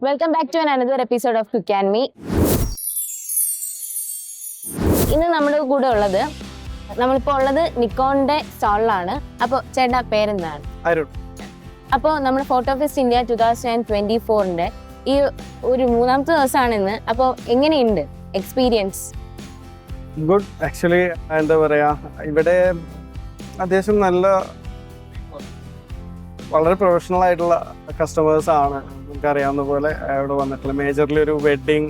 Welcome back to another episode of Cook and Me. ഇന്ന് നമ്മുടെ കൂടെ ഉള്ളത് നമ്മളിപ്പോൾ ഉള്ളത് നിക്കോണിന്റെ സ്റ്റാളിലാണ്. അപ്പോൾ ചേട്ടാ പേരെന്താണ്? അരുൺ. അപ്പോൾ നമ്മുടെ ഫോട്ടോ ഫെസ്റ്റ് ഇന്ത്യ 2024ന്റെ ഈ ഒരു മൂന്നാമത്തെ ദിവസമാണ് ഇന്ന്. അപ്പോൾ എങ്ങനെയുണ്ട് എക്സ്പീരിയൻസ്? ഗുഡ്. ആക്ച്വലി എന്താ പറയാ, ഇവിടെ അത്യാവശ്യം വളരെ പ്രൊഫഷണൽ ആയിട്ടുള്ള കസ്റ്റമേഴ്സ് ആണ്. നമുക്ക് അറിയാവുന്ന പോലെ ഇവിടെ വന്നിട്ടുള്ള മേജർലി ഒരു വെഡ്ഡിങ്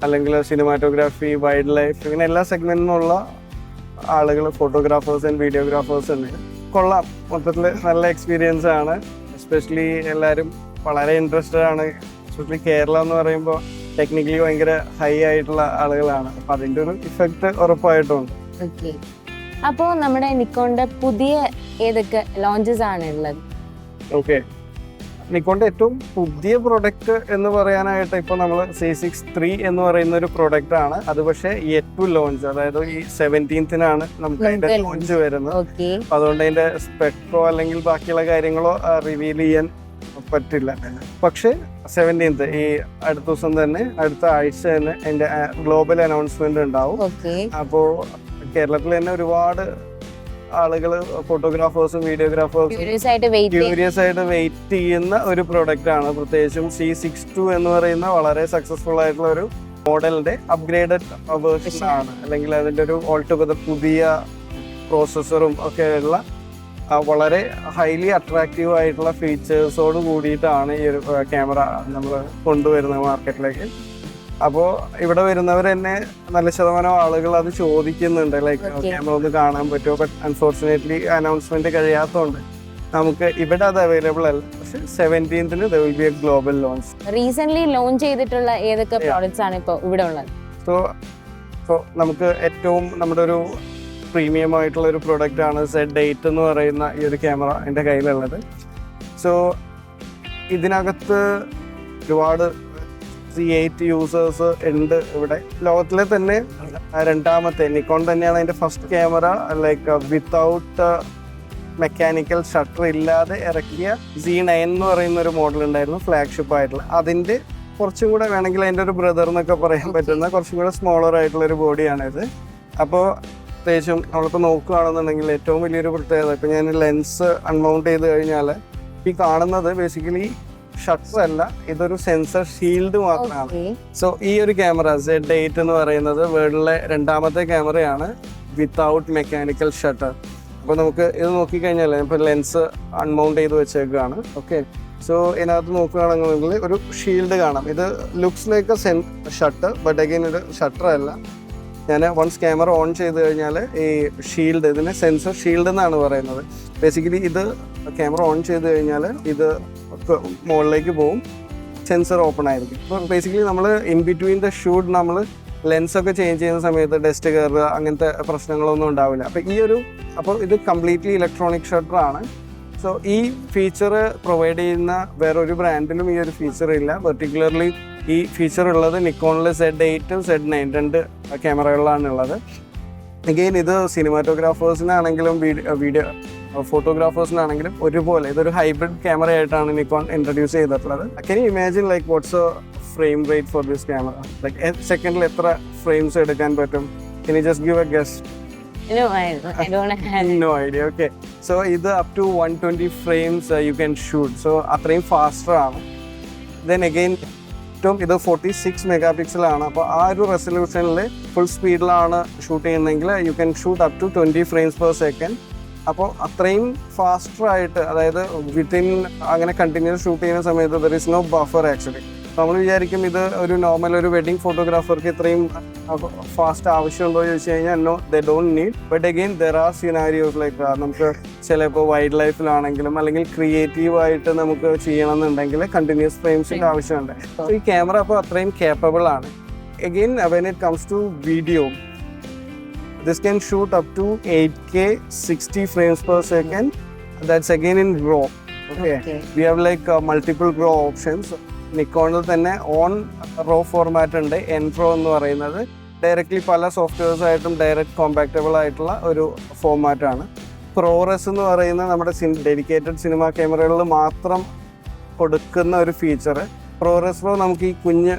അല്ലെങ്കിൽ സിനിമാറ്റോഗ്രാഫി, വൈൽഡ് ലൈഫ്, ഇങ്ങനെ എല്ലാ സെഗ്മെന്റിനുള്ള ആളുകൾ, ഫോട്ടോഗ്രാഫേഴ്സ് ആൻഡ് വീഡിയോഗ്രാഫേഴ്സ് ഉണ്ട്. കൊള്ളാം, മൊത്തത്തിൽ നല്ല എക്സ്പീരിയൻസ് ആണ്. എസ്പെഷ്യലി എല്ലാവരും വളരെ ഇൻട്രസ്റ്റഡ് ആണ്. എസ്പെഷ്യലി കേരള എന്ന് പറയുമ്പോൾ ടെക്നിക്കലി ഭയങ്കര ഹൈ ആയിട്ടുള്ള ആളുകളാണ്. അപ്പം അതിൻ്റെ ഒരു ഇഫക്റ്റ് ഉറപ്പായിട്ടുണ്ട്. ഓക്കെ, അപ്പോൾ നമ്മുടെ നിക്കോണിന്റെ പുതിയ ഏതൊക്കെ ലോഞ്ചസ് ആണ് ഉള്ളത്? ഓക്കെ, നിക്കോണിന്റെ ഏറ്റവും പുതിയ പ്രൊഡക്റ്റ് എന്ന് പറയാനായിട്ട് ഇപ്പോൾ നമ്മൾ C6-3 എന്ന് പറയുന്ന ഒരു പ്രൊഡക്റ്റ് ആണ്. അത് പക്ഷേ ഏറ്റവും ലോഞ്ച്, അതായത് ഈ 17th നമുക്ക് അതിന്റെ ലോഞ്ച് വരുന്നത്. അതുകൊണ്ട് അതിന്റെ സ്പെക്ട്രോ അല്ലെങ്കിൽ ബാക്കിയുള്ള കാര്യങ്ങളോ റിവീൽ ചെയ്യാൻ പറ്റില്ല. പക്ഷെ 17th ഈ അടുത്ത ദിവസം തന്നെ, അടുത്ത ആഴ്ച തന്നെ അതിന്റെ ഗ്ലോബൽ അനൗൺസ്മെന്റ് ഉണ്ടാവും. അപ്പോൾ കേരളത്തിൽ തന്നെ ഒരുപാട് ആളുകൾ, ഫോട്ടോഗ്രാഫേഴ്സും വീഡിയോഗ്രാഫേഴ്സും ക്യൂരിയസ് ആയിട്ട് വെയിറ്റ് ചെയ്യുന്ന ഒരു പ്രൊഡക്റ്റ് ആണ്. പ്രത്യേകിച്ചും C6-2 എന്ന് പറയുന്ന വളരെ സക്സസ്ഫുൾ ആയിട്ടുള്ള ഒരു മോഡലിന്റെ അപ്ഗ്രേഡഡ് വേർഷൻ ആണ്. അല്ലെങ്കിൽ അതിന്റെ ഒരു ഓൾ ടുഗദർ പുതിയ പ്രോസസ്സറും ഒക്കെ ഉള്ള വളരെ ഹൈലി അട്രാക്റ്റീവ് ആയിട്ടുള്ള ഫീച്ചേഴ്സോട് കൂടിയിട്ടാണ് ഈ ഒരു ക്യാമറ നമ്മൾ കൊണ്ടുവരുന്നത് മാർക്കറ്റിലേക്ക്. അപ്പോൾ ഇവിടെ വരുന്നവർ തന്നെ നല്ല ശതമാനം ആളുകൾ അത് ചോദിക്കുന്നുണ്ട്, ലൈക്ക് ക്യാമറ ഒന്ന് കാണാൻ പറ്റുമോ. ബട്ട് അൺഫോർച്ചുനേറ്റ്ലി അനൗൺസ്മെന്റ് കഴിയാത്തതുകൊണ്ട് നമുക്ക് ഇവിടെ അത് അവൈലബിൾ അല്ല. പക്ഷെ 17th there will be a global launch. Recent launch ചെയ്തിട്ടുള്ള ഏതൊക്കെ പ്രോഡക്ട്സ് ആണ് ഇപ്പോൾ ഇവിടെ ഉള്ളത്? സോ നമുക്ക് ഏറ്റവും നമ്മുടെ ഒരു പ്രീമിയം ആയിട്ടുള്ള ഒരു പ്രൊഡക്റ്റ് ആണ് Z8 എന്ന് പറയുന്ന ഈ ഒരു ക്യാമറ എൻ്റെ കയ്യിലുള്ളത്. സോ ഇതിനകത്ത് ഒരുപാട് C8 യൂസേഴ്സ് ഉണ്ട് ഇവിടെ. ലോകത്തിലെ തന്നെ രണ്ടാമത്തെ, നിക്കോൺ തന്നെയാണ് അതിൻ്റെ first camera like without mechanical shutter ഇല്ലാതെ ഇറക്കിയ Z9 എന്ന് പറയുന്ന ഒരു മോഡൽ ഉണ്ടായിരുന്നു, ഫ്ലാഗ്ഷിപ്പ് ആയിട്ടുള്ള. അതിൻ്റെ കുറച്ചും കൂടെ വേണമെങ്കിൽ അതിൻ്റെ ഒരു ബ്രദർ എന്നൊക്കെ പറയാൻ പറ്റുന്ന കുറച്ചും കൂടെ സ്മോളർ ആയിട്ടുള്ള ഒരു ബോഡിയാണിത്. അപ്പോൾ പ്രത്യേകിച്ചും നമ്മളിപ്പോൾ നോക്കുകയാണെന്നുണ്ടെങ്കിൽ ഏറ്റവും വലിയൊരു പ്രത്യേകത, ഇപ്പോൾ ഞാൻ ലെൻസ് അൺമൗണ്ട് ചെയ്ത് കഴിഞ്ഞാൽ ഈ കാണുന്നത് ബേസിക്കലി ഷട്ടർ അല്ല, ഇതൊരു സെൻസർ ഷീൽഡ് മാത്രമാണ്. സോ ഈ ഒരു ക്യാമറ Z8 എന്ന് പറയുന്നത് വേൾഡിലെ രണ്ടാമത്തെ ക്യാമറയാണ് വിത്തൗട്ട് മെക്കാനിക്കൽ ഷട്ടർ. അപ്പോൾ നമുക്ക് ഇത് നോക്കിക്കഴിഞ്ഞാൽ ഇപ്പോൾ ലെൻസ് അൺമൗണ്ട് ചെയ്ത് വെച്ചേക്കാണ്. ഓക്കെ, സോ ഇതിനകത്ത് നോക്കുകയാണെന്നുണ്ടെങ്കിൽ ഒരു ഷീൽഡ് കാണാം. ഇത് looks like A shutter, but again ഒരു ഷട്ടർ അല്ല. ഞാൻ വൺസ് ക്യാമറ ഓൺ ചെയ്ത് കഴിഞ്ഞാൽ ഈ ഷീൽഡ്, ഇതിനെ സെൻസർ ഷീൽഡ് എന്നാണ് പറയുന്നത്. ബേസിക്കലി ഇത് ക്യാമറ ഓൺ ചെയ്ത് കഴിഞ്ഞാൽ ഇത് മുകളിലേക്ക് പോവും, സെൻസർ ഓപ്പൺ ആയിരിക്കും. അപ്പോൾ ബേസിക്കലി നമ്മൾ ഇൻ ബിറ്റ്വീൻ ദ ഷൂട്ട് നമ്മൾ ലെൻസൊക്കെ ചേഞ്ച് ചെയ്യുന്ന സമയത്ത് ഡസ്റ്റ് കയറുക അങ്ങനത്തെ പ്രശ്നങ്ങളൊന്നും ഉണ്ടാവില്ല. അപ്പോൾ ഇത് കംപ്ലീറ്റ്ലി ഇലക്ട്രോണിക് ഷട്ടർ ആണ്. സോ ഈ ഫീച്ചർ പ്രൊവൈഡ് ചെയ്യുന്ന വേറൊരു ബ്രാൻഡിലും ഈ ഒരു ഫീച്ചർ ഇല്ല. പെർട്ടിക്കുലർലി ഈ ഫീച്ചർ ഉള്ളത് നിക്കോണിൽ Z8 Z9 രണ്ട് ക്യാമറകളിലാണ് ഉള്ളത്. അഗെയിൻ ഇത് സിനിമാറ്റോഗ്രാഫേഴ്സിനാണെങ്കിലും വീഡിയോ ഫോട്ടോഗ്രാഫേഴ്സിനാണെങ്കിലും ഒരുപോലെ ഇതൊരു ഹൈബ്രിഡ് ക്യാമറ ആയിട്ടാണ് നിക്കോൺ ഇൻട്രൊഡ്യൂസ് ചെയ്തിട്ടുള്ളത്. Can you imagine like what's a frame rate for this camera? Like സെക്കൻഡിൽ എത്ര ഫ്രെയിംസ് എടുക്കാൻ പറ്റും? Can you just give A guess? No idea. Okay, so ഇത് up to 120 frames you can shoot. So അത്രയും faster ആണ്. Then again ഇത് 46 mega ആണ്. അപ്പോൾ ആ ഒരു റെസൊല്യൂഷനിൽ ഫുൾ സ്പീഡിലാണ് ഷൂട്ട് ചെയ്യുന്നതെങ്കിൽ you can shoot up to 20 frames per second. അപ്പോൾ അത്രയും ഫാസ്റ്റർ ആയിട്ട്, അതായത് വിത്തിൻ അങ്ങനെ കണ്ടിന്യൂസ് ഷൂട്ട് ചെയ്യുന്ന സമയത്ത് there is no buffer actually. നമ്മൾ വിചാരിക്കും ഇത് ഒരു നോർമൽ ഒരു വെഡിങ് ഫോട്ടോഗ്രാഫർക്ക് ഇത്രയും ഫാസ്റ്റ് ആവശ്യമുണ്ടോ എന്ന് ചോദിച്ചു കഴിഞ്ഞാൽ no, they don't need. But again there are scenarios like നമുക്ക് ചിലപ്പോൾ വൈൽഡ് ലൈഫിലാണെങ്കിലും അല്ലെങ്കിൽ ക്രിയേറ്റീവ് ആയിട്ട് നമുക്ക് ചെയ്യണമെന്നുണ്ടെങ്കിൽ കണ്ടിന്യൂസ് ഫ്രെയിംസിൻ്റെ ആവശ്യമുണ്ട്. സോ ഈ ക്യാമറ അപ്പോൾ അത്രയും കേപ്പബിൾ ആണ്. Again when it comes to video, this can shoot up to 8K 60 frames per second. That's again in RAW. Okay. We have like multiple RAW options. നിക്കോണിൽ തന്നെ on raw format ഉണ്ട്, എൻപ്രോ എന്ന് പറയുന്നത്. Directly പല softwares ആയിട്ടും direct compactable ആയിട്ടുള്ള ഒരു ഫോർമാറ്റാണ്. ProRes എന്ന് പറയുന്ന നമ്മുടെ ഡെഡിക്കേറ്റഡ് സിനിമ ക്യാമറകളിൽ മാത്രം കൊടുക്കുന്ന ഒരു ഫീച്ചർ ProRes Pro നമുക്ക് ഈ കുഞ്ഞ്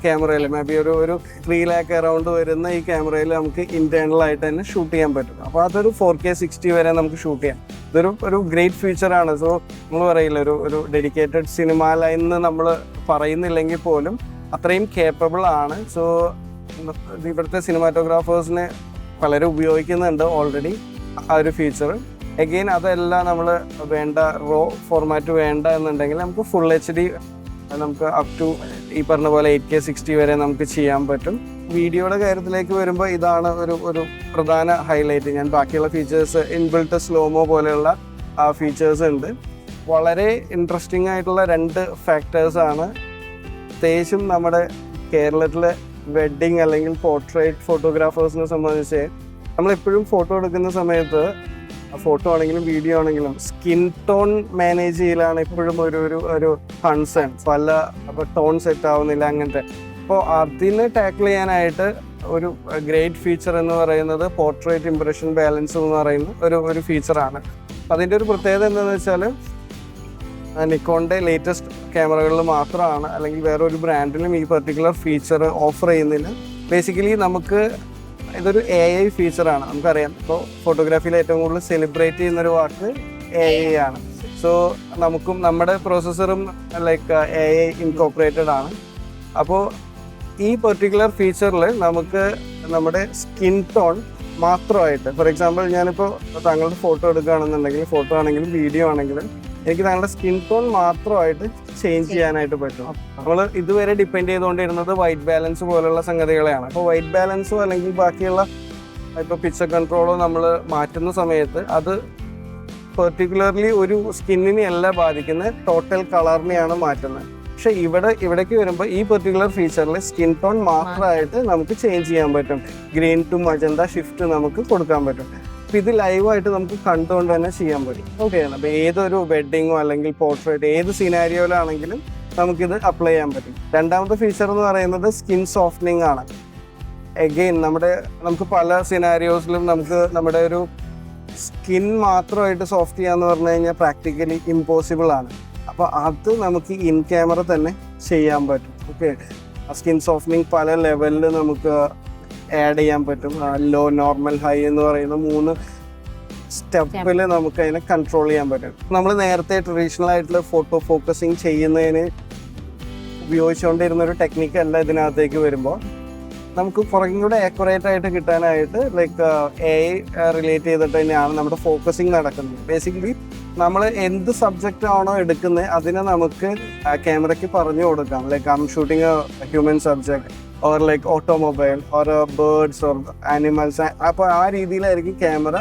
ക്യാമറയിൽ മേ ബി ഒരു 3 lakh അറൗണ്ട് വരുന്ന ഈ ക്യാമറയിൽ നമുക്ക് ഇന്റേണൽ ആയിട്ട് തന്നെ ഷൂട്ട് ചെയ്യാൻ പറ്റും. അപ്പോൾ അതൊരു 4K 60 വരെ നമുക്ക് ഷൂട്ട് ചെയ്യാം. ഇതൊരു ഗ്രേറ്റ് ഫീച്ചറാണ്. സോ നമ്മൾ പറയില്ല ഒരു ഡെഡിക്കേറ്റഡ് സിനിമ ലൈൻ എന്ന് നമ്മൾ പറയുന്നില്ലെങ്കിൽ പോലും അത്രയും കേപ്പബിൾ ആണ്. സോ ഇവിടുത്തെ സിനിമാറ്റോഗ്രാഫേഴ്സിനെ പലരും ഉപയോഗിക്കുന്നുണ്ട് ഓൾറെഡി ആ ഒരു ഫീച്ചർ. എഗെയിൻ അതെല്ലാം നമ്മൾ വേണ്ട റോ ഫോർമാറ്റ് വേണ്ട എന്നുണ്ടെങ്കിൽ നമുക്ക് ഫുൾ HD നമുക്ക് അപ് ടു ഈ പറഞ്ഞ പോലെ 8K 60 വരെ നമുക്ക് ചെയ്യാൻ പറ്റും. വീഡിയോയുടെ കാര്യത്തിലേക്ക് വരുമ്പോൾ ഇതാണ് ഒരു പ്രധാന ഹൈലൈറ്റ്. ഞാൻ ബാക്കിയുള്ള ഫീച്ചേഴ്സ് ഇൻബിൽട്ട് സ്ലോമോ പോലെയുള്ള ഫീച്ചേഴ്സ് ഉണ്ട്. വളരെ ഇൻട്രസ്റ്റിംഗ് ആയിട്ടുള്ള 2 ഫാക്ടേഴ്സാണ് പ്രത്യേകിച്ചും നമ്മുടെ കേരളത്തിലെ വെഡ്ഡിങ് അല്ലെങ്കിൽ പോർട്രേറ്റ് ഫോട്ടോഗ്രാഫേഴ്സിനെ സംബന്ധിച്ച്. നമ്മളെപ്പോഴും ഫോട്ടോ എടുക്കുന്ന സമയത്ത് ഫോട്ടോ ആണെങ്കിലും വീഡിയോ ആണെങ്കിലും സ്കിൻ ടോൺ മാനേജ് ചെയ്യലാണ് എപ്പോഴും ഒരു കൺസേൺ. പല ടോൺ സെറ്റ് ആവുന്നില്ല അങ്ങനത്തെ. അപ്പോൾ അതിനെ ടാക്കിൾ ചെയ്യാനായിട്ട് ഒരു ഗ്രേറ്റ് ഫീച്ചർ എന്ന് പറയുന്നത് പോർട്രേറ്റ് ഇംപ്രഷൻ ബാലൻസ് എന്ന് പറയുന്ന ഒരു ഫീച്ചറാണ്. അതിൻ്റെ ഒരു പ്രത്യേകത എന്താണെന്ന് വെച്ചാൽ നിക്കോണിൻ്റെ ലേറ്റസ്റ്റ് ക്യാമറകളിൽ മാത്രമാണ്, അല്ലെങ്കിൽ വേറെ ഒരു ബ്രാൻഡിലും ഈ പെർട്ടിക്കുലർ ഫീച്ചർ ഓഫർ ചെയ്യുന്നില്ല. ബേസിക്കലി നമുക്ക് ഇതൊരു AI ഫീച്ചറാണ്. നമുക്കറിയാം ഇപ്പോൾ ഫോട്ടോഗ്രാഫിയിൽ ഏറ്റവും കൂടുതൽ സെലിബ്രേറ്റ് ചെയ്യുന്നൊരു വാക്ക് AI ആണ്. സോ നമുക്കും നമ്മുടെ പ്രോസസ്സറും ലൈക്ക് AI ഇൻകോപ്പറേറ്റഡ് ആണ്. അപ്പോൾ ഈ പെർട്ടിക്കുലർ ഫീച്ചറിൽ നമുക്ക് നമ്മുടെ സ്കിൻ ടോൺ മാത്രമായിട്ട്, ഫോർ എക്സാമ്പിൾ ഞാനിപ്പോൾ താങ്കളുടെ ഫോട്ടോ എടുക്കുകയാണെന്നുണ്ടെങ്കിൽ, ഫോട്ടോ ആണെങ്കിലും വീഡിയോ ആണെങ്കിലും എനിക്ക് താങ്കളുടെ സ്കിൻ ടോൺ മാത്രമായിട്ട് ചേഞ്ച് ചെയ്യാനായിട്ട് പറ്റും. നമ്മൾ ഇതുവരെ ഡിപ്പെൻഡ് ചെയ്തുകൊണ്ടിരുന്നത് വൈറ്റ് ബാലൻസ് പോലുള്ള സംഗതികളെയാണ്. അപ്പോൾ വൈറ്റ് ബാലൻസോ അല്ലെങ്കിൽ ബാക്കിയുള്ള ഇപ്പോൾ പിക്ചർ കൺട്രോളോ നമ്മൾ മാറ്റുന്ന സമയത്ത് അത് പെർട്ടിക്കുലർലി ഒരു സ്കിന്നിനെ അല്ല ബാധിക്കുന്നത്, ടോട്ടൽ കളറിനെയാണ് മാറ്റുന്നത്. പക്ഷെ ഇവിടേക്ക് വരുമ്പോൾ ഈ പെർട്ടിക്കുലർ ഫീച്ചറിൽ സ്കിൻ ടോൺ മാത്രമായിട്ട് നമുക്ക് ചേഞ്ച് ചെയ്യാൻ പറ്റും. ഗ്രീൻ ടു മജന്ത ഷിഫ്റ്റ് നമുക്ക് കൊടുക്കാൻ പറ്റും. അപ്പോൾ ഇത് ലൈവായിട്ട് നമുക്ക് കണ്ടുകൊണ്ട് തന്നെ ചെയ്യാൻ പറ്റും. ഓക്കെ, അപ്പോൾ ഏതൊരു വെഡ്ഡിങ്ങോ അല്ലെങ്കിൽ പോർട്രേറ്റ് ഏത് സിനാരിയോയിലാണെങ്കിലും നമുക്കിത് അപ്ലൈ ചെയ്യാൻ പറ്റും. രണ്ടാമത്തെ ഫീച്ചർ എന്ന് പറയുന്നത് സ്കിൻ സോഫ്റ്റനിങ് ആണ്. എഗെയിൻ നമുക്ക് പല സിനാരിയോസിലും നമുക്ക് നമ്മുടെ ഒരു സ്കിൻ മാത്രമായിട്ട് സോഫ്റ്റ് ചെയ്യാന്ന് പറഞ്ഞു കഴിഞ്ഞാൽ പ്രാക്ടിക്കലി ഇമ്പോസിബിൾ ആണ്. അപ്പോൾ അത് നമുക്ക് ഇൻ ക്യാമറ തന്നെ ചെയ്യാൻ പറ്റും. ഓക്കെ, സ്കിൻ സോഫ്റ്റനിങ് പല ലെവലിൽ നമുക്ക് ആഡ് ചെയ്യാൻ പറ്റും. ലോ, നോർമൽ, ഹൈ എന്ന് പറയുന്ന 3 സ്റ്റെപ്പിൽ നമുക്ക് അതിനെ കൺട്രോൾ ചെയ്യാൻ പറ്റും. നമ്മൾ നേരത്തെ ട്രഡീഷണൽ ആയിട്ടുള്ള ഫോട്ടോ ഫോക്കസിങ് ചെയ്യുന്നതിന് ഉപയോഗിച്ചുകൊണ്ടിരുന്ന ഒരു ടെക്നിക്ക് അല്ല ഇതിനകത്തേക്ക് വരുമ്പോൾ നമുക്ക് കുറച്ചും കൂടെ ആക്യുറേറ്റ് ആയിട്ട് കിട്ടാനായിട്ട് ലൈക്ക് AI റിലേറ്റ് ചെയ്തിട്ട് തന്നെയാണ് നമ്മുടെ ഫോക്കസിങ് നടക്കുന്നത്. ബേസിക്കലി നമ്മൾ എന്ത് സബ്ജക്റ്റ് ആണോ എടുക്കുന്നത് അതിനെ നമുക്ക് ക്യാമറയ്ക്ക് പറഞ്ഞു കൊടുക്കാം. Like I M shooting A human subject or like automobile or birds or animals. അപ്പോൾ ആ രീതിയിലായിരിക്കും ക്യാമറ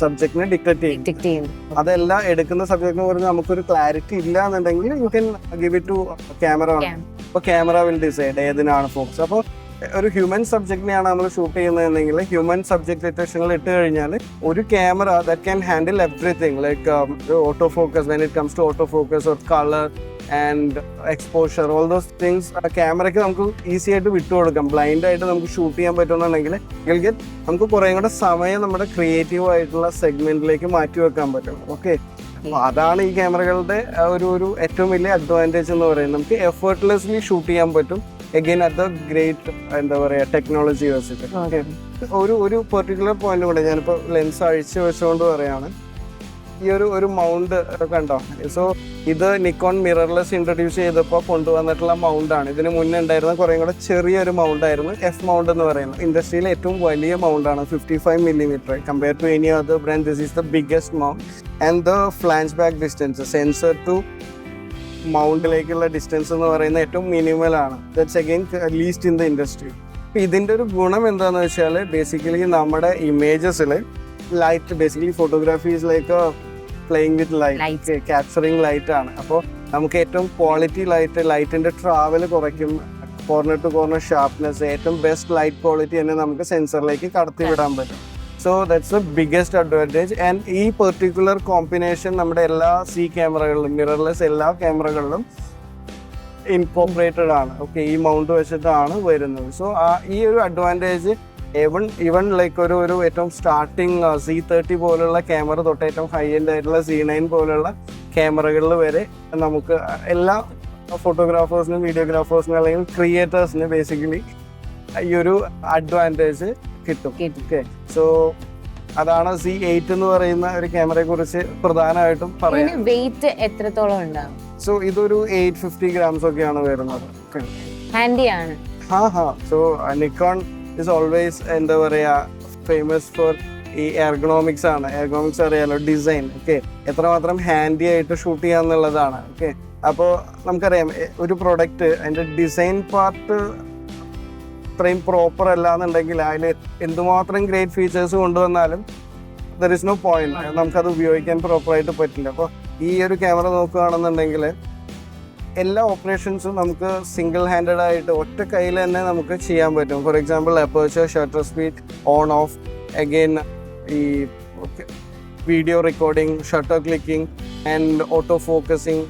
സബ്ജക്റ്റിനെ ഡിക്റ്റേറ്റ് ചെയ്യും. അതെല്ലാം എടുക്കുന്ന സബ്ജക്റ്റിനെ കുറിച്ച് നമുക്കൊരു ക്ലാരിറ്റി ഇല്ല എന്നുണ്ടെങ്കിൽ you can give it to camera. അപ്പോൾ ക്യാമറ വിൽ ഡിസൈഡ് ഏതിനാണ് ഫോക്കസ്. അപ്പോൾ ഒരു ഹ്യൂമൻ സബ്ജക്റ്റിനെയാണ് നമ്മൾ ഷൂട്ട് ചെയ്യുന്നതെങ്കിൽ ഹ്യൂമൻ സബ്ജക്ട് ഡിറ്റക്ഷനിൽ ഇട്ട് കഴിഞ്ഞാൽ ഒരു camera that can handle everything like auto focus when it comes to auto focus or colour and exposure, all those things ക്യാമറയ്ക്ക് നമുക്ക് ഈസി ആയിട്ട് വിട്ടുകൊടുക്കാം. ബ്ലൈൻഡ് ആയിട്ട് നമുക്ക് ഷൂട്ട് ചെയ്യാൻ പറ്റുമെന്നുണ്ടെങ്കിൽ നമുക്ക് കുറേ കൂടെ സമയം നമ്മുടെ ക്രിയേറ്റീവ് ആയിട്ടുള്ള സെഗ്മെന്റിലേക്ക് മാറ്റി വെക്കാൻ പറ്റും. ഓക്കെ, അപ്പോൾ അതാണ് ഈ ക്യാമറകളുടെ ഒരു ഏറ്റവും വലിയ അഡ്വാൻറ്റേജ് എന്ന് പറയുന്നത്. നമുക്ക് എഫേർട്ട്ലെസ്ലി ഷൂട്ട് ചെയ്യാൻ പറ്റും. അഗൈൻ അറ്റ് ദ ഗ്രേറ്റ് എന്താ പറയുക ടെക്നോളജി വെച്ചിട്ട്. ഒരു പെർട്ടിക്കുലർ പോയിന്റ് കൂടെ ഞാനിപ്പോൾ ലെൻസ് അഴിച്ചു വെച്ചുകൊണ്ട് പറയാണ്. ഈ ഒരു മൗണ്ട് കണ്ടോ? സോ ഇത് നിക്കോൺ മിറർലെസ് ഇൻട്രൊഡ്യൂസ് ചെയ്തപ്പോൾ കൊണ്ടുവന്നിട്ടുള്ള മൗണ്ടാണ്. ഇതിന് മുന്നേ ഉണ്ടായിരുന്ന കുറേ കൂടെ ചെറിയൊരു മൗണ്ടായിരുന്നു F മൗണ്ട് എന്ന് പറയുന്നത്. ഇൻഡസ്ട്രിയിലെ ഏറ്റവും വലിയ മൗണ്ടാണ്, 55 mm. Compare to any other brand this is the biggest mount. And the flash back distance sensor to മൗണ്ടിലേക്കുള്ള ഡിസ്റ്റൻസ് എന്ന് പറയുന്നത് ഏറ്റവും മിനിമലാണ്. That's again least in the industry. ഇതിൻ്റെ ഒരു ഗുണം എന്താണെന്ന് വെച്ചാൽ ബേസിക്കലി നമ്മുടെ ഇമേജസിൽ ലൈറ്റ്, ബേസിക്കലി ഫോട്ടോഗ്രാഫീസിലേക്ക് playing with light, capturing light ആണ്. അപ്പോൾ നമുക്ക് ഏറ്റവും ക്വാളിറ്റി ലൈറ്റിൻ്റെ ട്രാവൽ കുറയ്ക്കും, കോർണർ ടു കോർണർ ഷാർപ്നെസ്, ഏറ്റവും ബെസ്റ്റ് ലൈറ്റ് ക്വാളിറ്റി തന്നെ നമുക്ക് സെൻസറിലേക്ക് കടത്തിവിടാൻ പറ്റും. So that's the biggest advantage. And ഈ പെർട്ടിക്കുലർ കോമ്പിനേഷൻ നമ്മുടെ എല്ലാ ക്യാമറകളിലും, മിറർലെസ് എല്ലാ ക്യാമറകളിലും ഇൻകോർപ്പറേറ്റഡ് ആണ്. ഓക്കെ, ഈ മൗണ്ട് വെച്ചിട്ടാണ് വരുന്നത്. സോ ഈ ഒരു അഡ്വാൻറ്റേജ് ഈവൻ ലൈക്ക് ഒരു ഏറ്റവും സ്റ്റാർട്ടിങ് C30 പോലുള്ള ക്യാമറ തൊട്ട് ഏറ്റവും ഹൈ എൻഡ് ആയിട്ടുള്ള C9 പോലുള്ള ക്യാമറകളിൽ വരെ നമുക്ക് എല്ലാ ഫോട്ടോഗ്രാഫേഴ്സിനും വീഡിയോഗ്രാഫേഴ്സിനും അല്ലെങ്കിൽ ക്രിയേറ്റേഴ്സിന് ബേസിക്കലി ഈ ഒരു അഡ്വാൻറ്റേജ് കിട്ടും. ഓക്കെ, സോ അതാണ് C8 എന്ന് പറയുന്ന ഒരു ക്യാമറയെ കുറിച്ച് പ്രധാനമായിട്ടും പറയാം. വെയിറ്റ് എത്രത്തോളം ഉണ്ടാവും? സോ ഇതൊരു 850 ഗ്രാംസ് ഒക്കെയാണ് വരുന്നത്. ഹാൻഡി ആണ്. സോ നിക്കോൺ ഇസ് ഓൾവേസ് എന്താ പറയാ ഫേമസ് ഫോർ ഈ എർഗണോമിക്സ് ആണ്. എർഗണോമിക്സ് അറിയാലോ, ഡിസൈൻ. ഓക്കെ, എത്രമാത്രം ഹാൻഡി ആയിട്ട് ഷൂട്ട് ചെയ്യാന്നുള്ളതാണ്. ഓക്കെ, അപ്പോൾ നമുക്കറിയാം ഒരു പ്രൊഡക്റ്റ് അതിൻ്റെ ഡിസൈൻ പാർട്ട് ഇത്രയും പ്രോപ്പർ അല്ല എന്നുണ്ടെങ്കിൽ അതിൽ എന്തുമാത്രം ഗ്രേറ്റ് ഫീച്ചേഴ്സ് കൊണ്ടുവന്നാലും ദർ ഇസ് നോ പോയിന്റ്, നമുക്കത് ഉപയോഗിക്കാൻ പ്രോപ്പറായിട്ട് പറ്റില്ല. അപ്പോൾ ഈ ഒരു ക്യാമറ നോക്കുകയാണെന്നുണ്ടെങ്കിൽ എല്ലാ ഓപ്പറേഷൻസും നമുക്ക് സിംഗിൾ ഹാൻഡഡ് ആയിട്ട് ഒറ്റ കയ്യിൽ തന്നെ നമുക്ക് ചെയ്യാൻ പറ്റും. For example aperture, shutter speed, on off, again ഈ video recording, shutter clicking and auto focusing,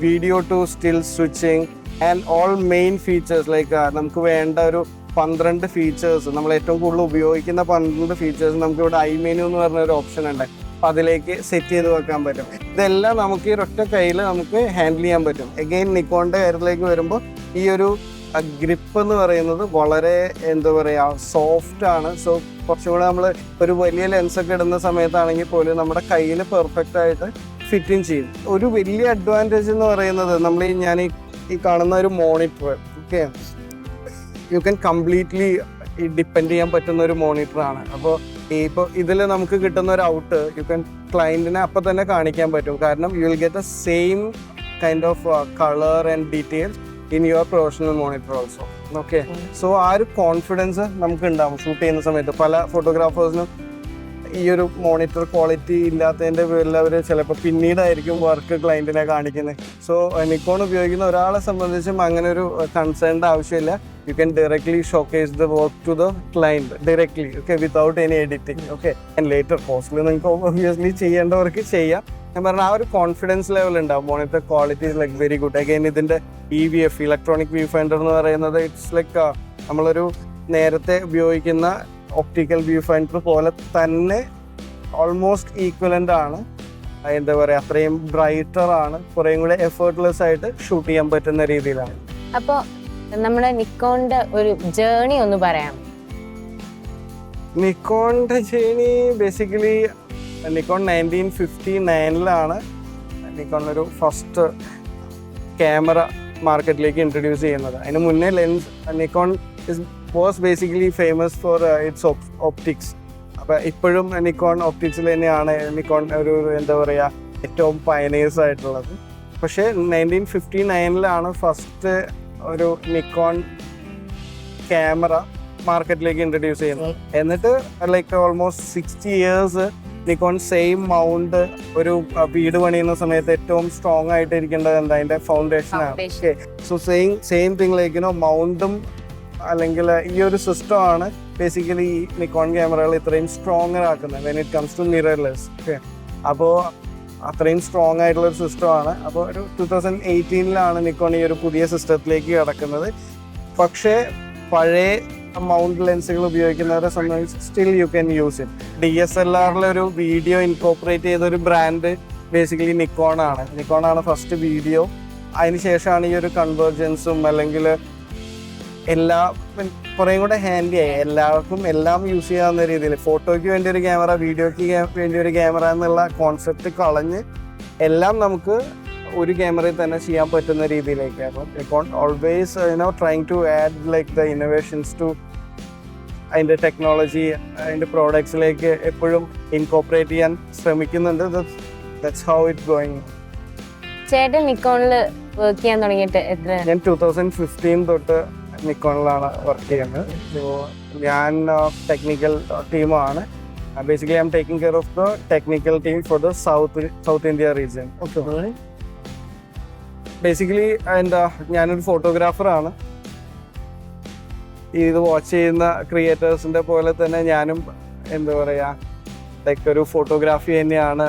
video to still switching and all main features like നമുക്ക് വേണ്ട ഒരു 12 ഫീച്ചേഴ്സ്, നമ്മൾ ഏറ്റവും കൂടുതൽ ഉപയോഗിക്കുന്ന 12 ഫീച്ചേഴ്സ് നമുക്ക് ഇവിടെ ഐ മെനു എന്ന് പറഞ്ഞ ഒരു ഓപ്ഷൻ ഉണ്ട്. അപ്പം അതിലേക്ക് സെറ്റ് ചെയ്ത് വെക്കാൻ പറ്റും. ഇതെല്ലാം നമുക്ക് ഈ ഒറ്റ കയ്യിൽ നമുക്ക് ഹാൻഡിൽ ചെയ്യാൻ പറ്റും. എഗെയിൻ നിക്കോണിൻ്റെ കാര്യത്തിലേക്ക് വരുമ്പോൾ ഈ ഒരു ഗ്രിപ്പ് എന്ന് പറയുന്നത് വളരെ എന്താ പറയുക സോഫ്റ്റ് ആണ്. സോ കുറച്ചും കൂടെ നമ്മൾ ഒരു വലിയ ലെൻസൊക്കെ ഇടുന്ന സമയത്താണെങ്കിൽ പോലും നമ്മുടെ കയ്യിൽ പെർഫെക്റ്റ് ആയിട്ട് ഫിറ്റിങ് ചെയ്യും. ഒരു വലിയ അഡ്വാൻറ്റേജ് എന്ന് പറയുന്നത് നമ്മൾ ഞാൻ ഈ കാണുന്ന ഒരു monitor, okay, you can completely depend ചെയ്യാൻ പറ്റുന്ന ഒരു മോണിറ്ററാണ്. അപ്പോൾ ഇപ്പോൾ ഇതിൽ നമുക്ക് കിട്ടുന്ന ഒരു ഔട്ട് യു ക്യാൻ ക്ലയൻറ്റിനെ അപ്പം തന്നെ കാണിക്കാൻ പറ്റും. കാരണം you will get the same kind of colour and details in your professional monitor also. Okay, so ആ ഒരു കോൺഫിഡൻസ് നമുക്ക് ഉണ്ടാവും ഷൂട്ട് ചെയ്യുന്ന സമയത്ത്. പല ഫോട്ടോഗ്രാഫേഴ്സിനും ഈ ഒരു മോണിറ്റർ ക്വാളിറ്റി ഇല്ലാത്തതിൻ്റെ പേരിൽ അവർ ചിലപ്പോൾ പിന്നീടായിരിക്കും വർക്ക് ക്ലയൻറ്റിനെ കാണിക്കുന്നത്. സോ നിക്കോൺ ഉപയോഗിക്കുന്ന ഒരാളെ സംബന്ധിച്ചും അങ്ങനെ ഒരു കൺസേണിൻ്റെ ആവശ്യമില്ല. You can directly showcase the work to the client directly, okay, without any editing, okay, and later costly നിങ്ങൾക്ക് obviously ചെയ്യേണ്ടവർക്ക് ചെയ്യാം. ഞാൻ പറഞ്ഞ ആ ഒരു കോൺഫിഡൻസ് ലെവൽ ഉണ്ടാവും. Monitor quality is like very good. Again ഇതിൻ്റെ EVF ഇലക്ട്രോണിക് വ്യൂ ഫൈൻഡർ എന്ന് പറയുന്നത് ഇറ്റ്സ് ലൈക്ക് നമ്മളൊരു നേരത്തെ ഉപയോഗിക്കുന്ന ഒപ്റ്റിക്കൽ വ്യൂ ഫൈൻഡർ പോലെ തന്നെ ഓൾമോസ്റ്റ് ഈക്വലൻ്റ് ആണ്. എന്താ പറയുക, അത്രയും ബ്രൈറ്റർ ആണ്, കുറേയും കൂടെ എഫേർട്ട്ലെസ് ആയിട്ട് ഷൂട്ട് ചെയ്യാൻ പറ്റുന്ന രീതിയിലാണ്. അപ്പോൾ നമ്മുടെ നിക്കോണിന്റെ ഒരു ജേണി ഒന്ന് പറയാം. നിക്കോണിന്റെ ജേണി ബേസിക്കലി നിക്കോൺ 1959 നിക്കോൺ ഒരു ഫസ്റ്റ് ക്യാമറ മാർക്കറ്റിലേക്ക് ഇൻട്രൊഡ്യൂസ് ചെയ്യുന്നത്. അതിന് മുന്നേ Nikon was basically famous for it's optics. അപ്പം ഇപ്പോഴും നിക്കോൺ ഒപ്റ്റിക്സിൽ തന്നെയാണ് നിക്കോൺ ഒരു എന്താ പറയുക ഏറ്റവും പയനേഴ്സ് ആയിട്ടുള്ളത്. പക്ഷേ 1959 ഫസ്റ്റ് ഒരു നിക്കോൺ ക്യാമറ മാർക്കറ്റിലേക്ക് ഇൻട്രൊഡ്യൂസ് ചെയ്യുന്നത്. എന്നിട്ട് like almost 60 years Nikon same mount ഒരു വീട് പണിയുന്ന സമയത്ത് ഏറ്റവും സ്ട്രോങ് ആയിട്ട് ഇരിക്കേണ്ടത് എന്താ അതിൻ്റെ ഫൗണ്ടേഷനാണ്. Okay, so same thing like മൗണ്ടും അല്ലെങ്കിൽ ഈ ഒരു സിസ്റ്റമാണ് ബേസിക്കലി ഈ നിക്കോൺ ക്യാമറകൾ ഇത്രയും സ്ട്രോങ്ങർ ആക്കുന്നത് when it comes to mirrorless. Okay, അപ്പോൾ അത്രയും സ്ട്രോങ് ആയിട്ടുള്ളൊരു സിസ്റ്റമാണ്. അപ്പോൾ ഒരു 2018 നിക്കോൺ ഈ ഒരു പുതിയ സിസ്റ്റത്തിലേക്ക് കിടക്കുന്നത്. പക്ഷേ പഴയ മൗണ്ട് ലെൻസുകൾ ഉപയോഗിക്കുന്നവരെ സംബന്ധിച്ച് still you can use it. DSLR ഒരു വീഡിയോ ഇൻകോപ്പറേറ്റ് ചെയ്തൊരു ബ്രാൻഡ് ബേസിക്കലി നിക്കോണാണ് ഫസ്റ്റ് വീഡിയോ. അതിനുശേഷമാണ് ഈ ഒരു കൺവേർജൻസും അല്ലെങ്കിൽ കുറേയും കൂടെ ഹാൻഡിയായി എല്ലാവർക്കും എല്ലാം യൂസ് ചെയ്യാവുന്ന രീതിയിൽ ഫോട്ടോയ്ക്ക് വേണ്ടി ഒരു ക്യാമറ, വീഡിയോയ്ക്ക് വേണ്ടി ഒരു ക്യാമറ എന്നുള്ള കോൺസെപ്റ്റ് കളഞ്ഞ് എല്ലാം നമുക്ക് ഒരു ക്യാമറയിൽ തന്നെ ചെയ്യാൻ പറ്റുന്ന രീതിയിലേക്ക്. അപ്പം Nikon always trying to add like the innovations to അതിൻ്റെ ടെക്നോളജി അതിൻ്റെ പ്രോഡക്ട്സിലേക്ക് എപ്പോഴും ഇൻകോപ്പറേറ്റ് ചെയ്യാൻ ശ്രമിക്കുന്നുണ്ട്. That's how it going. ചേട്ടൻ നിക്കോണിൽ വർക്ക് ചെയ്യാൻ തുടങ്ങിയിട്ട് എത്ര? ഞാൻ 2015 തൊട്ട് നിക്കോണിലാണ് വർക്ക് ചെയ്യുന്നത്. സോ ഞാൻ ടെക്നിക്കൽ ടീമാണ്. Basically I am taking care of the technical team for the South India region. Okay, basically ഞാനൊരു ഫോട്ടോഗ്രാഫറാണ്. ഇത് വാച്ച് ചെയ്യുന്ന ക്രിയേറ്റേഴ്സിൻ്റെ പോലെ തന്നെ ഞാനും എന്താ പറയുക ലൈക്ക് ഒരു ഫോട്ടോഗ്രാഫി തന്നെയാണ്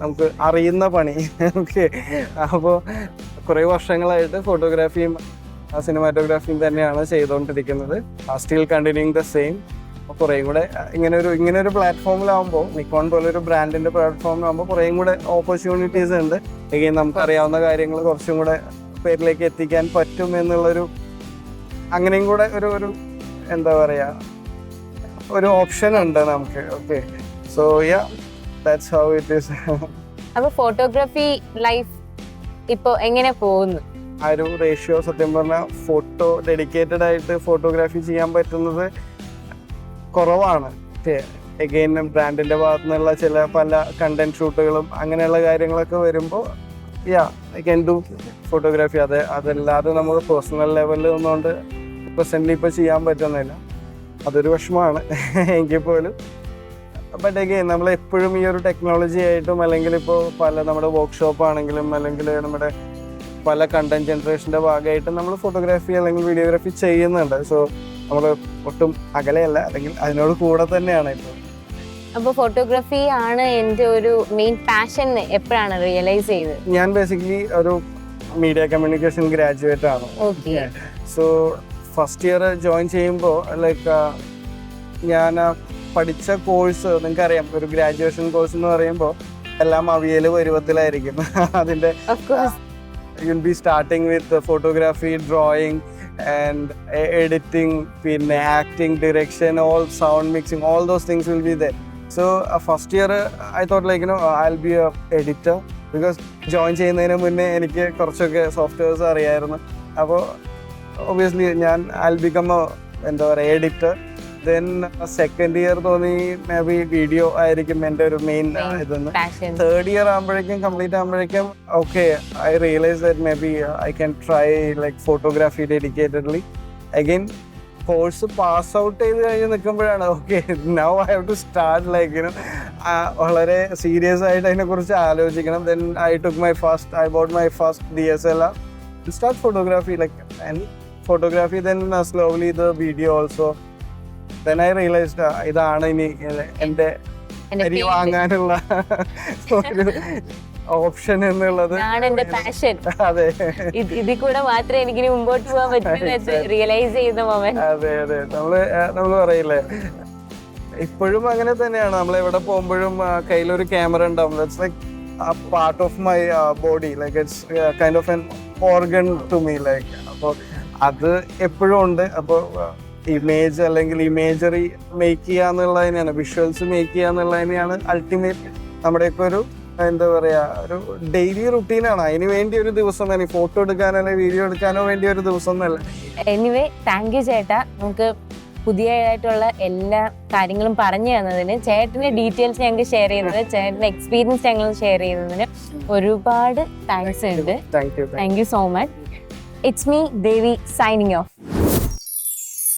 നമുക്ക് അറിയുന്ന പണി. ഓക്കെ, അപ്പോൾ കുറേ വർഷങ്ങളായിട്ട് ഫോട്ടോഗ്രാഫിയും സിനിമാറ്റോഗ്രാഫിയും തന്നെയാണ് ചെയ്തുകൊണ്ടിരിക്കുന്നത്. Still continuing the same. കുറേയും കൂടെ ഇങ്ങനെ ഒരു പ്ലാറ്റ്ഫോമിലാവുമ്പോൾ നിക്കോൺ പോലെ ഒരു ബ്രാൻഡിൻ്റെ പ്ലാറ്റ്ഫോമിലാവുമ്പോൾ കുറേയും കൂടെ ഓപ്പർച്യൂണിറ്റീസ് ഉണ്ട്. എഗെയിൻ നമുക്കറിയാവുന്ന കാര്യങ്ങൾ കുറച്ചും കൂടെ പേരിലേക്ക് എത്തിക്കാൻ പറ്റും എന്നുള്ളൊരു അങ്ങനെയും കൂടെ ഒരു എന്താ പറയാ ഒരു ഓപ്ഷൻ ഉണ്ട് നമുക്ക്. Okay, so yeah that's how it is. അപ്പൊ ഫോട്ടോഗ്രാഫി ലൈഫ് ഇപ്പൊ എങ്ങനെ പോകുന്നു? ആ ഒരു റേഷ്യോ സത്യം പറഞ്ഞാൽ ഫോട്ടോ ഡെഡിക്കേറ്റഡ് ആയിട്ട് ഫോട്ടോഗ്രാഫി ചെയ്യാൻ പറ്റുന്നത് കുറവാണ്. എഗെയിൻ ബ്രാൻഡിന്റെ ഭാഗത്തു നിന്നുള്ള ചില പല കണ്ടന്റ് ഷൂട്ടുകളും അങ്ങനെയുള്ള കാര്യങ്ങളൊക്കെ വരുമ്പോൾ യാ ഐ ക്യാൻ ഡു ഫോട്ടോഗ്രാഫി. അതല്ലാതെ നമുക്ക് പേഴ്സണൽ ലെവലിൽ ഒന്നുകൊണ്ട് പ്രസന്റ്ലി ഇപ്പോൾ ചെയ്യാൻ പറ്റുന്നില്ല. അതൊരു വിഷമമാണ് എങ്കിൽ പോലും. ബട്ട് അഗെയിൻ നമ്മൾ എപ്പോഴും ഈ ഒരു ടെക്നോളജി ആയിട്ടും അല്ലെങ്കിൽ ഇപ്പോൾ പല നമ്മുടെ വർക്ക്ഷോപ്പ് ആണെങ്കിലും അല്ലെങ്കിൽ നമ്മുടെ പല കണ്ടന്റ് ജനറേഷൻ്റെ ഭാഗമായിട്ടും നമ്മൾ ഫോട്ടോഗ്രാഫി അല്ലെങ്കിൽ വീഡിയോഗ്രാഫി ചെയ്യുന്നുണ്ട്. സോ നമ്മൾ ഒട്ടും അകലെയല്ല, അല്ലെങ്കിൽ അതിനോട് കൂടെ തന്നെയാണ് ഇപ്പോൾ. അപ്പൊ ഫോട്ടോഗ്രാഫി ആണ് എൻ്റെ ഒരു മെയിൻ പാഷൻ എപ്പോഴാണ് റിയലൈസ് ചെയ്തത്? ഞാൻ ബേസിക്കലി ഒരു മീഡിയ കമ്മ്യൂണിക്കേഷൻ ഗ്രാജുവേറ്റ് ആണ്. Okay. So first year join ചെയ്യുമ്പോൾ ലൈക്ക് ഞാൻ പഠിച്ച കോഴ്സ് നിങ്ങൾക്കറിയാം, ഒരു ഗ്രാജുവേഷൻ കോഴ്സ് എന്ന് പറയുമ്പോൾ എല്ലാം അവിയൽ പരുവത്തിലായിരിക്കും. അതിൻ്റെ you'll be starting with photography, drawing and editing, പിന്നെ acting, direction, all sound mixing, all those things will be there. So first year I thought like I will be a editor, because join ചെയ്യുന്നതിന് മുന്നേ എനിക്ക് കുറച്ചൊക്കെ softwares അറിയായിരുന്നു. അപ്പോൾ obviously ഞാൻ I will become എന്താ പറയുക എഡിറ്റർ. ദെൻ സെക്കൻഡ് ഇയർ തോന്നി മേ ബി വീഡിയോ ആയിരിക്കും എൻ്റെ ഒരു മെയിൻ ഇതെന്ന്. തേർഡ് ഇയർ ആകുമ്പോഴേക്കും കംപ്ലീറ്റ് ആകുമ്പോഴേക്കും okay I realise that may be I can try like photography dedicatedly. Again course pass out ചെയ്ത് കഴിഞ്ഞ് നിൽക്കുമ്പോഴാണ് okay now I have to start like വളരെ സീരിയസ് ആയിട്ട് അതിനെക്കുറിച്ച് ആലോചിക്കണം. Then I bought my first DSLR to start photography, like and photography, then slowly the video also. Then I realized ഇതാണ് ഇനി എൻ്റെ അരി വാങ്ങാനുള്ള ഒരു ഓപ്ഷൻ എന്നുള്ളത്. പാഷൻ. അതെ, ഇതിൽ കൂടെ മാത്രമേ എനിക്ക് മുമ്പോട്ട് പോകാൻ പറ്റൂ റിയലൈസ് ചെയ്യുന്ന മൊമെന്റ്. അതെ അതെ, നമ്മള് പറയില്ലേ, ഇപ്പോഴും അങ്ങനെ തന്നെയാണ്. നമ്മൾ എവിടെ പോകുമ്പോഴും കയ്യിലൊരു ക്യാമറ ഉണ്ടാവും. That's like a part of my body, like it's kind of an organ to me, like. അപ്പോൾ അത് എപ്പോഴും ഉണ്ട്. അപ്പോൾ ഇമേജ് അല്ലെങ്കിൽ ഇമേജറി മേക്ക് ചെയ്യുക എന്നുള്ളതിനെയാണ്, വിഷ്വൽസ് മേക്ക് ചെയ്യുക എന്നുള്ളതിനെയാണ് അൾട്ടിമേറ്റ് നമ്മുടെയൊക്കെ ഒരു എന്താ പറയുക ഒരു ഡെയിലി റുട്ടീനാണ്. അതിന് വേണ്ടി ഒരു ദിവസം തന്നെ ഫോട്ടോ എടുക്കാനോ അല്ലെങ്കിൽ വീഡിയോ എടുക്കാനോ വേണ്ടി ഒരു ദിവസം എന്നല്ല. എനിവേ താങ്ക് യു ചേട്ടാ, നമുക്ക് പുതിയതായിട്ടുള്ള എല്ലാ കാര്യങ്ങളും പറഞ്ഞു തന്നതിന്, ചേട്ടൻ്റെ ഡീറ്റെയിൽസ് ഞങ്ങൾക്ക് ഷെയർ ചെയ്യുന്നത്, ചേട്ടൻ്റെ എക്സ്പീരിയൻസ് ഞങ്ങൾ ഷെയർ ചെയ്യുന്നതിന് ഒരുപാട് താങ്ക്സ് ഉണ്ട്. Thank you so much. It's me Devi signing off.